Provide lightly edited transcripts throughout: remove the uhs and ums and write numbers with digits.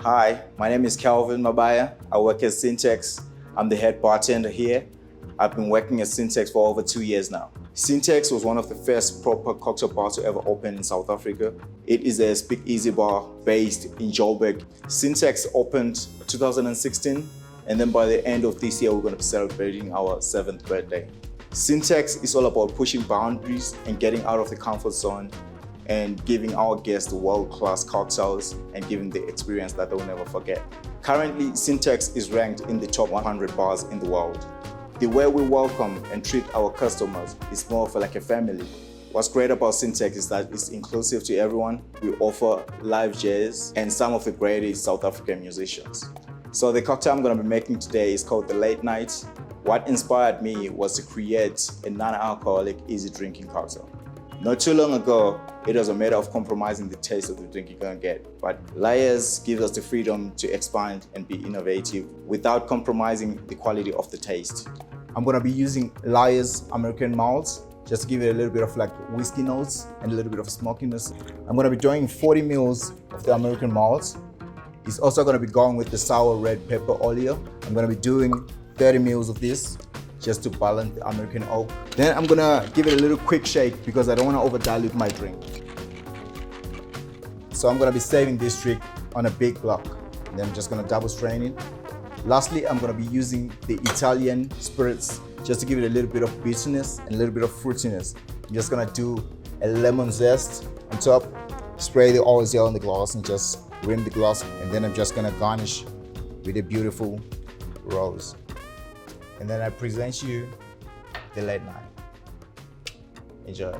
Hi, my name is Kelvin Mabaya. I work at Sin+Tax. I'm the head bartender here. I've been working at Sin+Tax for over 2 years now. Sin+Tax was one of the first proper cocktail bars to ever open in South Africa. It is a speakeasy bar based in Johannesburg. Sin+Tax opened 2016, and then by the end of this year, we're going to be celebrating our 7th birthday. Sin+Tax is all about pushing boundaries and getting out of the comfort zone and giving our guests world-class cocktails and giving the experience that they'll never forget. Currently, Sin+Tax is ranked in the top 100 bars in the world. The way we welcome and treat our customers is more of like a family. What's great about Sin+Tax is that it's inclusive to everyone. We offer live jazz and some of the greatest South African musicians. So the cocktail I'm going to be making today is called the Late Night. What inspired me was to create a non-alcoholic, easy drinking cocktail. Not too long ago, it was a matter of compromising the taste of the drink you're gonna get. But Lyre gives us the freedom to expand and be innovative without compromising the quality of the taste. I'm gonna be using Lyre's American malts, just to give it a little bit of like whiskey notes and a little bit of smokiness. I'm gonna be doing 40 mils of the American malts. It's also gonna be going with the sour red pepper oil. I'm gonna be doing 30 mils of this, just to balance the American oak. Then I'm gonna give it a little quick shake because I don't wanna over dilute my drink. So I'm gonna be saving this trick on a big block. And then I'm just gonna double strain it. Lastly, I'm gonna be using the Italian spirits just to give it a little bit of bitterness and a little bit of fruitiness. I'm just gonna do a lemon zest on top, spray the oil on the glass and just rim the glass. And then I'm just gonna garnish with a beautiful rose. And then I present you the Late Night. Enjoy.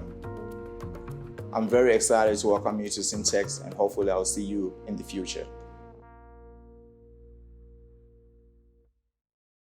I'm very excited to welcome you to Sin+Tax, and hopefully I'll see you in the future.